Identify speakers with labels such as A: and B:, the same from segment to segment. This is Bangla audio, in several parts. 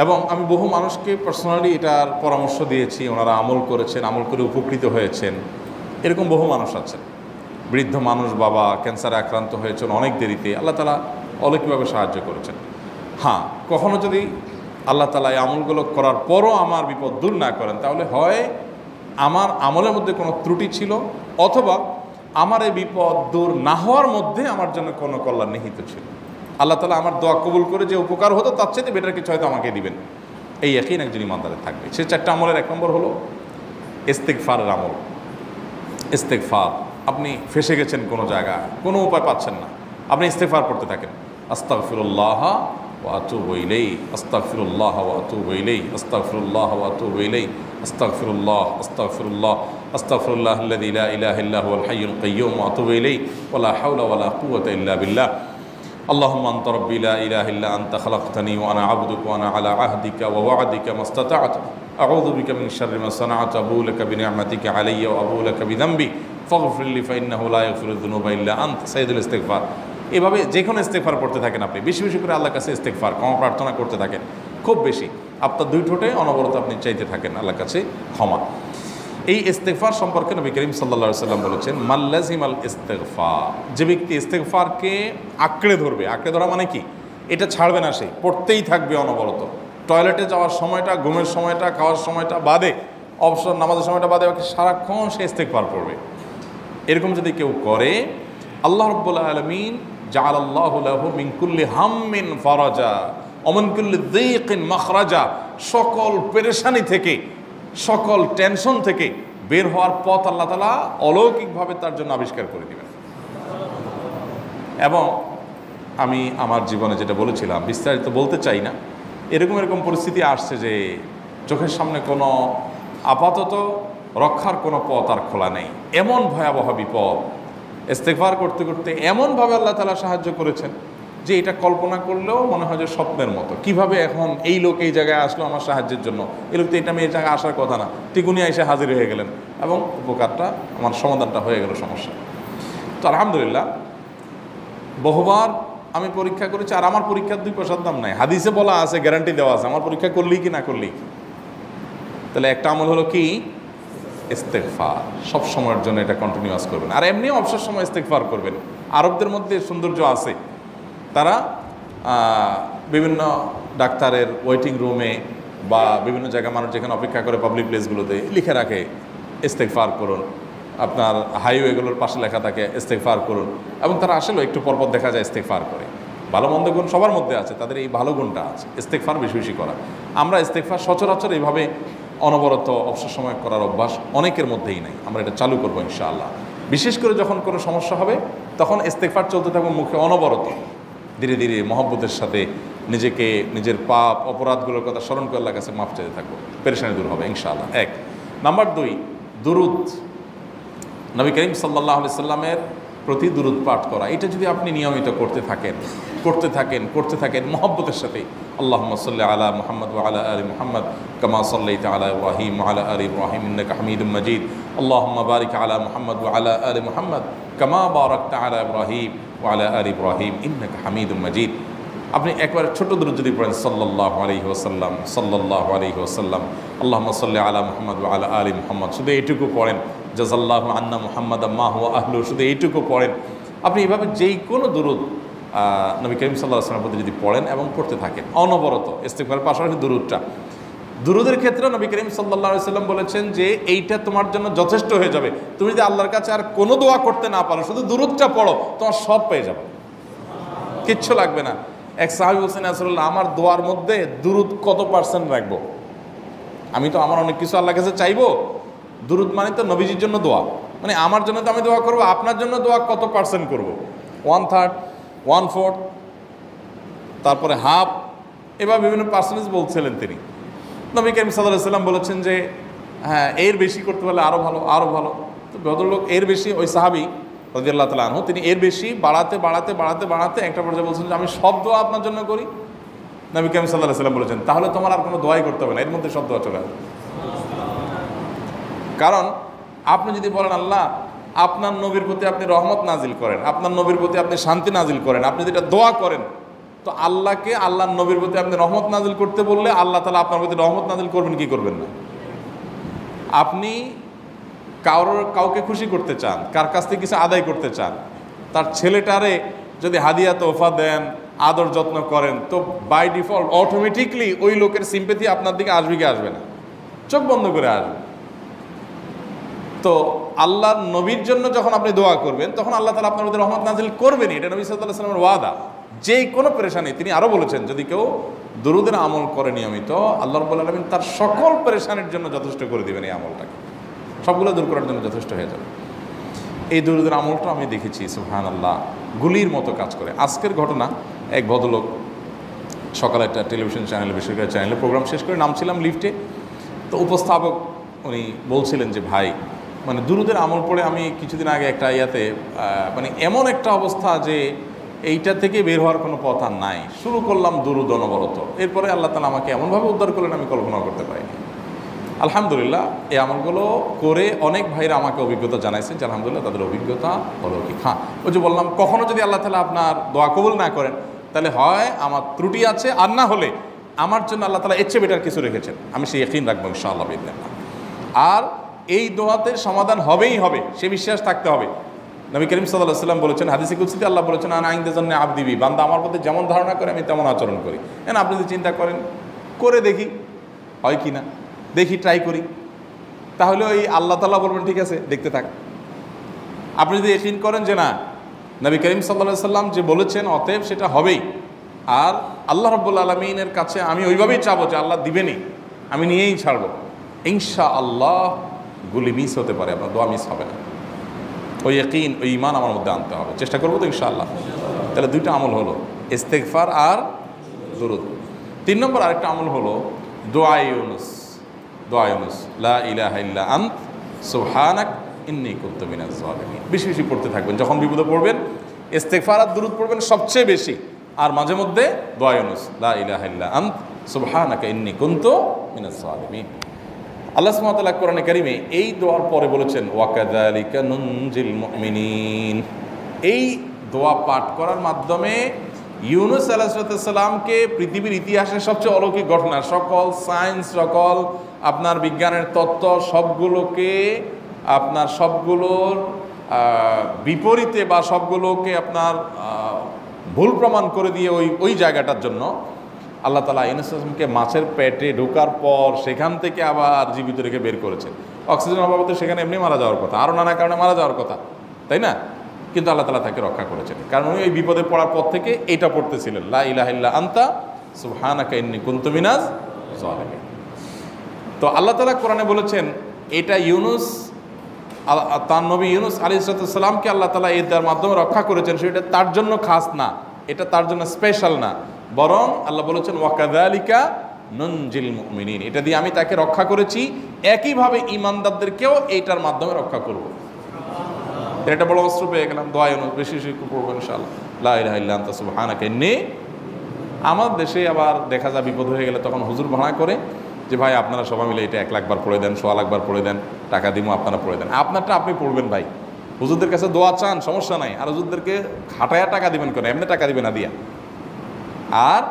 A: এবং আমি বহু মানুষকে পার্সোনালি এটার পরামর্শ দিয়েছি, ওনারা আমল করেছেন, আমল করে উপকৃত হয়েছেন। এরকম বহু মানুষ আছেন। বৃদ্ধ মানুষ, বাবা ক্যান্সারে আক্রান্ত হয়েছেন অনেক দেরিতে, আল্লাহ তাআলা অলৌকিকভাবে সাহায্য করেছেন। হ্যাঁ, কখনো যদি আল্লাহ তাআলা এই আমলগুলো করার পরও আমার বিপদ দূর না করেন, তাহলে হয় আমার আমলের মধ্যে কোনো ত্রুটি ছিল, অথবা আমার এই বিপদ দূর না হওয়ার মধ্যে আমার জন্য কোনো কল্যাণ নিহিত ছিল। আল্লাহ তাআলা আমার দোয়া কবুল করে যে উপকার হতো তার চাইতে বেটার কিছু হয়তো আমাকে দিবেন, এই ইয়াকিন একজন ইমানদারের থাকবে। সে 4টা আমলের 1 নম্বর হলো ইস্তেগফারের আমল। ইস্তেগফার, আপনি ফেসে গেছেন কোনো জায়গায়, কোনো উপায় পাচ্ছেন না, আপনি ইস্তেগফার করতে থাকেন। আস্তাগফিরুল্লাহ ওয়া আতুবু ইলাইহি, আস্তাগফিরুল্লাহ ওয়া আতুবু ইলাইহি, আস্তাগফিরুল্লাহ ওয়া আতুবু ইলাইহি, আস্তাগফিরুল্লাহ, আস্তাগফিরুল্লাহ, আস্তাগফিরুল্লাহ আল্লাযী লা ইলাহা ইল্লা হুয়াল হাইয়ুল কাইয়্যুম ওয়া আতুবু ইলাইহি ওয়া লা হাওলা ওয়া লা কুওয়াতা ইল্লা বিল্লাহ। আল্লাহুম্মা আনতা রাব্বী লা ইলাহা ইল্লা আনতা খালাকতানি ওয়া আনা আবদুকা ওয়া আনা আলা আহদিকা ওয়া ওয়া'দিকা মাস্তাতা'তু আউযু বিকা মিন শাররি মা সানা'তু আবুউ লাকা বিনি'মাতিকা আলাইয়া ওয়া আবুউ লাকা বিযামবি ফাগফির লি ফাইন্নাহু লা ইয়াগফিরুয যুনুবা ইল্লা আনতা। সাইয়্যিদুল ইস্তিগফার। এভাবে যে কোনো ইস্তেগফার করতে থাকেন, আপনি বেশি বেশি করে আল্লাহর কাছে ইস্তেগফার, ক্ষমা প্রার্থনা করতে থাকেন, খুব বেশি। আপনার 2 ঠোঁটে অনবরত আপনি চাইতে থাকেন আল্লাহর কাছে ক্ষমা। এই ইস্তেগফার সম্পর্কে নবী করিম সাল্লাল্লাহু আলাইহি ওয়াসাল্লাম বলেছেন, মাল্লাজিমাল ইস্তেগফার, যে ব্যক্তি ইস্তেগফারকে আঁকড়ে ধরবে, আঁকড়ে ধরা মানে কি, এটা ছাড়বে না, সে পড়তেই থাকবে অনবরত। টয়লেটে যাওয়ার সময়টা, ঘুমের সময়টা, খাওয়ার সময়টা বাদে, অবসর নামাজের সময়টা বাদে সারাক্ষণ সে ইস্তেগফার পড়বে। এরকম যদি কেউ করে, আল্লাহ রাব্বুল আলামিন জাআলাল্লাহু লাহু মিন কুল্লি হাম্মিন ফারাজা ওয়া মিন কুল্লি যায়কিন মাখরাজা, সকল পেরেশানি থেকে, সকল টেনশন থেকে বের হওয়ার পথ আল্লাহ তাআলা অলৌকিকভাবে তার জন্য আবিষ্কার করে দিবেন। এবং আমি আমার জীবনে যেটা বলেছিলাম, বিস্তারিত বলতে চাই না, এরকম পরিস্থিতি আসছে যে চোখের সামনে কোনো আপাতত রক্ষার কোনো পথ আর খোলা নেই, এমন ভয়াবহ বিপদ। ইস্তেগফার করতে করতে এমনভাবে আল্লাহ তাআলা সাহায্য করেছেন যে এটা কল্পনা করলেও মনে হয় যে স্বপ্নের মতো। কিভাবে এখন এই লোক এই জায়গায় আসলো আমার সাহায্যের জন্য, এই লোক তো এটা আমি এই জায়গায় আসার কথা না, টিকুনি এসে হাজির হয়ে গেলেন এবং উপকারটা, আমার সমাধানটা হয়ে গেল সমস্যা। তো আলহামদুলিল্লাহ, বহুবার আমি পরীক্ষা করেছি, আর আমার পরীক্ষার 2 পয়সার দাম নাই। হাদিসে বলা আছে, গ্যারান্টি দেওয়া আছে, আমার পরীক্ষা করলেই কি না করলেই। তাহলে একটা আমল হলো কি, ইস্তেগফার। সব সময়ের জন্য এটা কন্টিনিউয়াস করবেন, আর এমনিও অবসর সময় ইস্তেগফার করবেন। আরবদের মধ্যে সৌন্দর্য আছে, তারা বিভিন্ন ডাক্তারের ওয়েটিং রুমে বা বিভিন্ন জায়গায় মানুষ যেখানে অপেক্ষা করে পাবলিক প্লেসগুলোতে লিখে রাখে ইস্তেগফার করুন, আপনার হাইওয়েগুলোর পাশে লেখা থাকে ইস্তেগফার করুন, এবং তারা আসলে একটু পরপর দেখা যায় ইস্তেগফার করে। ভালো মন্দ গুণ সবার মধ্যে আছে, তাদের এই ভালো গুণটা আছে, ইস্তেগফার বেশি বেশি করা। আমরা ইস্তেগফার সচরাচর এইভাবে অনবরত অবসর সময় করার অভ্যাস অনেকের মধ্যেই নাই। আমরা এটা চালু করবো ইনশাআল্লাহ। বিশেষ করে যখন কোনো সমস্যা হবে তখন ইস্তেগফার চলতে থাকবে মুখে অনবরত, ধীরে ধীরে মহব্বতের সাথে নিজেকে, নিজের পাপ অপরাধগুলোর কথা স্মরণ করে আল্লাহর কাছে মাফ চাইতে থাকবো, পেরেশানি দূর হবে ইনশাআল্লাহ। 1 নাম্বার 2, দুরুদ। নবী করিম সাল্লাল্লাহু আলাইহি সাল্লামের প্রতি দুরুদ পাঠ করা, এটা যদি আপনি নিয়মিত করতে থাকেন মহব্বতের সাথে, আল্লাহুম্মা সাল্লি আলা মুহাম্মদ ওয়া আলা আলি মুহাম্মদ কামা সাল্লাইতা আলা ইব্রাহিম ওয়া আলা আলি ইব্রাহিম ইন্নাকা হামিদুম মাজিদ, আল্লাহুম্মা বারিক আলা মুহাম্মদ ওয়া আলা আলি মুহাম্মদ কামা বারাকতা আলা ইব্রাহিম ওয়া আলা আলি ইব্রাহিম ইন্নাকা হামিদুম মাজিদ। আপনি একবার ছোট দুরূদ যদি পড়েন, সাল্লাল্লাহু আলাইহি ওয়াসাল্লাম, সাল্লাল্লাহু আলাইহি ওয়াসাল্লাম, আল্লাহুম্মা সাল্লি আলা মুহাম্মদ ওয়া আলা আলি মুহাম্মদ, শুধু এইটুকু পড়েন। জাযাল্লাহু আন্না মুহাম্মাদাম মা হুয়া আহলু, শুধু এইটুকু পড়েন। আপনি এভাবে যেই কোনো দুরূদ নবী করিম সাল্লাল্লাহু আলাইহি ওয়াসাল্লামের প্রতি যদি পড়েন এবং পড়তে থাকেন অনবরত, ইস্তেগফারের পাশাপাশি দুরূদের ক্ষেত্রে নবী করিম সাল্লাল্লাহু আলাইহি ওয়াসাল্লাম বলেছেন যে এইটা তোমার জন্য যথেষ্ট হয়ে যাবে। তুমি যদি আল্লাহর কাছে আর কোনো দোয়া করতে না পারো, শুধু দুরূদটা পড়ো, তোমার সব পেয়ে যাবে, কিচ্ছু লাগবে না। এক সাহাবী বলছেন, রাসূলুল্লাহ, আমার দোয়ার মধ্যে দুরূদ কত % রাখবো? আমি তো আমার অনেক কিছু আল্লাহর কাছে চাইবো, দুরূদ মানে তো নবীজির জন্য দোয়া, মানে আমার জন্য তো আমি দোয়া করবো, আপনার জন্য দোয়া কত % করবো? 1/3, 1/4, তারপরে হাফ, এবার বিভিন্ন পার্সেন্টেজ বলছিলেন তিনি। নবী করিম সাল্লাল্লাহু আলাইহি ওয়াসাল্লাম বলেছেন যে হ্যাঁ, এর বেশি করতে পারলে আরও ভালো, আরও ভালো। তো ভদ্রলোক এর বেশি, ওই সাহাবী রাদিয়াল্লাহু তাআলা আনহু, তিনি এর বেশি বাড়াতে একটা পর্যায়ে বলছেন যে আমি সব দোয়া আপনার জন্য করি। নবী করিম সাল্লাল্লাহু আলাইহি ওয়াসাল্লাম বলেছেন তাহলে তোমার আর কোনো দোয়াই করতে হবে না, এর মধ্যে সব দোয়া চলে আসবে। কারণ আপনি যদি বলেন আল্লাহ আপনার নবীর প্রতি আপনি রহমত নাজিল করেন, আপনার নবীর প্রতি আপনি শান্তি নাজিল করেন, আপনি যদি এটা দোয়া করেন, তো আল্লাহকে আল্লাহর নবীর প্রতি আপনি রহমত নাজিল করতে বললে আল্লাহ তাআলা আপনার প্রতি রহমত নাজিল করবেন কি করবেন না? আপনি কাউকে খুশি করতে চান, কার কাছ থেকে কিছু আদায় করতে চান, তার ছেলেটারে যদি হাদিয়া তোহফা দেন, আদর যত্ন করেন, তো বাই ডিফল্ট অটোমেটিকলি ওই লোকের সিম্পেথি আপনার দিকে আসবে কি আসবে না? চোখ বন্ধ করে আসবে। তো আল্লাহর নবীর জন্য যখন আপনি দোয়া করবেন তখন আল্লাহ তাআলা আপনার মধ্যে রহমত নাজিল করবেনই, এটা নবী সাল্লাল্লাহু আলাইহি ওয়াসাল্লামের ওয়াদা। যে কোনো পেরেশানি, তিনি আরও বলেছেন যদি কেউ দুরূদের আমল করে নিয়মিত, আল্লাহ রাব্বুল আলামিন তার সকল পেরেশানির জন্য যথেষ্ট করে দিবেন। এই আমলটাকে সবগুলো দূর করার জন্য যথেষ্ট হয়ে যাবে। এই দুরূদের আমলটা আমি দেখেছি সুবহানাল্লাহ গুলির মতো কাজ করে। আজকের ঘটনা, এক ভদ্রলোক সকালে একটা টেলিভিশন চ্যানেলে, বেসরকারি চ্যানেলে প্রোগ্রাম শেষ করে নামছিলাম লিফটে, তো উপস্থাপক উনি বলছিলেন যে ভাই, মানে দুরূদের আমল পড়ে আমি কিছুদিন আগে একটা ইয়াতে মানে এমন একটা অবস্থা যে এইটা থেকে বের হওয়ার কোনো পথ আর নাই, শুরু করলাম দুরূদ অনবরত, এরপরে আল্লাহ তাআলা আমাকে এমনভাবে উদ্ধার করলেন আমি কল্পনা করতে পারিনি। আলহামদুলিল্লাহ এই আমলগুলো করে অনেক ভাইরা আমাকে অভিজ্ঞতা জানাইছেন যে আলহামদুলিল্লাহ তাদের অভিজ্ঞতা হলো কি। হ্যাঁ, ওই যে বললাম কখনো যদি আল্লাহ তাআলা আপনার দোয়া কবুল না করেন তাহলে হয় আমার ত্রুটি আছে, আর না হলে আমার জন্য আল্লাহ তাআলা এর চেয়ে বেটার কিছু রেখেছেন, আমি সেই ইয়াকিন রাখবো ইনশাআল্লাহ বিইذنিল্লাহ। আর এই দোয়াতে সমাধান হবেই হবে, সে বিশ্বাস থাকতে হবে। নবী করিম সাল্লাল্লাহু আলাইহি ওয়াসাল্লাম বলেছেন, হাদিসে কুদসিতে আল্লাহ বলেছেন, আনা ইনদা যান্নি আবদি বি, বান্দা আমার প্রতি যেমন ধারণা করে আমি তেমন আচরণ করি। এখন আপনি যদি চিন্তা করেন করে দেখি হয় কি না, দেখি ট্রাই করি, তাহলে ওই আল্লাহ তাআলা বলবেন ঠিক আছে দেখতে থাক। আপনি যদি ইয়াকিন করেন যে না নবী করিম সাল্লাল্লাহু আলাইহি ওয়াসাল্লাম যে বলেছেন অতএব সেটা হবেই, আর আল্লাহ রাব্বুল আলামিনের কাছে আমি ওইভাবেই চাবো যে আল্লাহ দিবেনই, আমি নিয়েই ছাড়বো, ইনশাআল্লাহ গুলি মিস হতে পারে, আপনার দোয়া মিস হবে না। ওই ইয়াকিন, ওই ঈমান আমার মধ্যে আনতে হবে, চেষ্টা করবো তো ইনশাআল্লাহ। তাহলে দুইটা আমল হলো, ইস্তেগফার আর দুরূদ। 3 নম্বর আরেকটা আমল হলো দোয়া ইউনুস। দোয়া ইউনুস, লা ইলাহা ইল্লা আন্ত সুবহানাক ইন্নী কুনতু মিনাজ জালিমিন। বেশি বেশি পড়তে থাকবেন, যখন বিপদে পড়বেন ইস্তেগফার আর দুরূদ পড়বেন সবচেয়ে বেশি, আর মাঝে মধ্যে দোয়া ইউনুস, লা ইলাহা ইল্লা আন্ত সুবহানাকা ইন্নী কুনতু মিনাজ জালিমিন। আল্লাহ সুবহানাহু ওয়া তাআলা কোরআনে কারিমে এই দোয়ার পরে বলেছেন ওয়া কাযালিকা নুনজিল মুমিনিন। এই দোয়া পাঠ করার মাধ্যমে ইউনুস আলাইহিস সালামকে পৃথিবীর ইতিহাসের সবচেয়ে অলৌকিক ঘটনা, সকল সায়েন্স, সকল আপনার বিজ্ঞানের তত্ত্ব সবগুলোকে আপনার সবগুলোর বিপরীতে বা সবগুলোকে আপনার ভুল প্রমাণ করে দিয়ে ওই জায়গাটার জন্য আল্লাহ তাআলা ইউনুস আলাইহিসকে মাছের পেটে ঢোকার পর সেখান থেকে আবার জীবিত রেখে বের করেছেন। অক্সিজেন অভাবে তো সেখানে এমনি মারা যাওয়ার কথা, আরও নানা কারণে মারা যাওয়ার কথা, তাই না? কিন্তু আল্লাহ তাআলা তাকে রক্ষা করেছেন, কারণ উনি ওই বিপদে পড়ার পর থেকে এইটা পড়তেছিলেন, লা ইলাহা ইল্লা আনতা সুবহানাকা ইন্নী কুনতু মিনাজ জালিমিন। তো আল্লাহ তাআলা কোরআনে বলেছেন এটা ইউনুস, তার নবী ইউনুস আলাইহিস সালামকে আল্লাহ তাআলা এর মাধ্যমে রক্ষা করেছেন, সেটা তার জন্য খাস না, এটা তার জন্য স্পেশাল না, বরং আল্লাহ বলেছেন ওয়া কাযালিকা নুনজিল মুমিনিন, এটা দিয়ে আমি তাকে রক্ষা করেছি, একইভাবে ঈমানদারদেরকেও এইটার মাধ্যমে রক্ষা করব। এটা বড় অস্ত্র পেয়ে গেলাম। দোয়া ইউনুস বেশি বেশি পড়বো ইনশাআল্লাহ, লা ইলাহা ইল্লা আনতা সুবহানাকা ইন্নী। আমার দেশে আবার দেখা যায় বিপদ হয়ে গেলে তখন হুজুর ভাড়া করে যে ভাই আপনারা সবাই মিলে এটা 1 লাখ বার পড়ে দেন, 1.25 লাখ বার পড়ে দেন, টাকা দিমো আপনারা পড়ে দেন। আপনারটা আপনি পড়বেন ভাই, হুজুরদের কাছে দোয়া চান সমস্যা নাই, আর হুজুরদেরকে খাটায়া টাকা দিবেন কেন, এমনি টাকা দিবেন না দিয়া। আর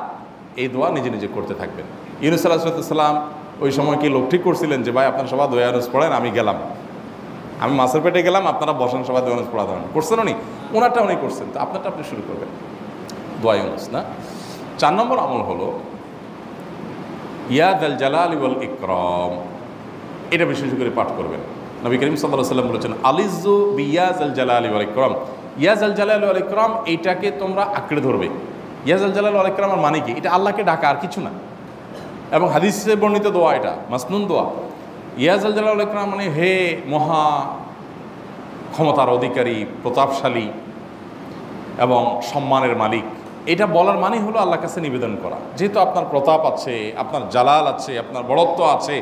A: এই দোয়া নিজে নিজে করতে থাকবেন। ইউনুস আলাইহিস সালাম ওই সময় কি লোক ঠিক করছিলেন যে ভাই আপনারা সবাই দোয়া ইউনুস পড়েন, আমি গেলাম, আমি মাছের পেটে গেলাম, আপনারা বসেন সবাই দোয়া ইউনুস পড়া দেবেন, করছেন উনি? ওনারটা উনি করছেন, তো আপনারটা আপনি শুরু করবেন দোয়া ইউনুস না। 4 নম্বর আমল হলো ইয়া যাল জালালি ওয়াল ইকরাম। এটা বিশেষ করে পাঠ করবেন। নবী করিম সাল্লাল্লাহু আলাইহি ওয়াসাল্লাম বলেছেন আলিজু বিয়া যাল জালালি ওয়াল ইকরাম। ইয়া যাল জালালি ওয়াল ইকরাম এইটাকে তোমরা আঁকড়ে ধরবে। ইয়া যাল জালালি ওয়াল ইকরামের মানে কি? এটা আল্লাহকে ডাকা, আর কিছু না, এবং হাদিসে বর্ণিত দোয়া, এটা মাসনুন দোয়া। ইয়া যাল জালালি ওয়াল ইকরাম মানে হে মহা ক্ষমতার অধিকারী, প্রতাপশালী এবং সম্মানের মালিক। এটা বলার মানে হলো আল্লাহর কাছে নিবেদন করা, যেহেতু আপনার প্রতাপ আছে, আপনার জালাল আছে, আপনার বড়ত্ব আছে,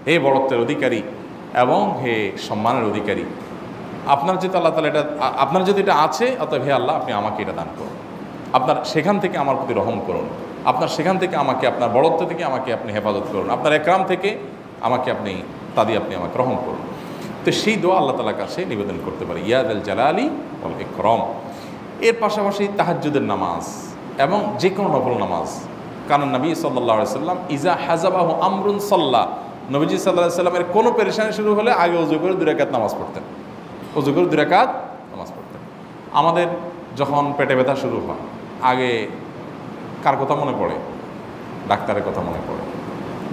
A: হে বড়ত্বের অধিকারী এবং হে সম্মানের অধিকারী, আপনার যেহেতু আল্লাহ তাআলা এটা, আপনার যদি এটা আছে, অতএব হে আল্লাহ আপনি আমাকে এটা দান করুন, আপনার সেখান থেকে আমার প্রতি রহম করুন, আপনার সেখান থেকে আমাকে, আপনার বড়ত্ব থেকে আমাকে আপনি হেফাজত করুন, আপনার একরাম থেকে আমাকে আপনি, তা দিয়ে আপনি আমাকে রহম করুন। তো সেই দোয়া আল্লাহ তাআলার কাছে নিবেদন করতে পারি, ইয়া যাল জালালি ওয়াল ইকরাম। এর পাশাপাশি তাহাজ্জুদের নামাজ, এবং যে কোনো নফল নামাজ। কারণ নবী সাল্লাল্লাহু আলাইহি সাল্লাম ইজা হাজাবাহু আমরুন সাল্লাহ, নবীজি সাল্লাল্লাহু আলাইহি সাল্লামের কোনো পেরেশানি শুরু হলে আগে ওযু করে 2 রাকাত নামাজ পড়তেন, ওযু করে 2 রাকাত নামাজ পড়তেন। আমাদের যখন পেটে ব্যথা শুরু হয় আগে কার কথা মনে পড়ে? ডাক্তারের কথা মনে পড়ে।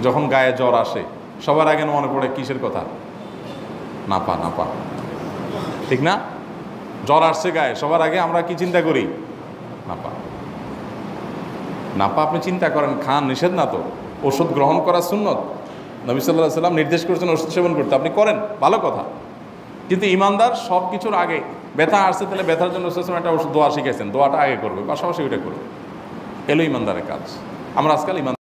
A: যখন গায়ে জ্বর আসে সবার আগে মনে পড়ে কিসের কথা? নাপা, নাপা, ঠিক না? জ্বর আসছে গায়ে, সবার আগে আমরা কি চিন্তা করি? নাপা। নাপা আপনি চিন্তা করেন, খান, নিষেধ না তো, ওষুধ গ্রহণ করা সুন্নত। নবী সাল্লাল্লাহু আলাইহি সাল্লাম নির্দেশ করেছেন ওষুধ সেবন করতে, আপনি করেন, ভালো কথা। কিন্তু ইমানদার সব কিছুর আগে ব্যথা আসছে, তাহলে ব্যথার জন্য একটা ওষুধ দোয়া শিখেছেন, দোয়াটা আগে করবে, পাশাপাশি ওইটা করবে। এলো ইমানদারের কাজ। আমরা আজকাল ইমান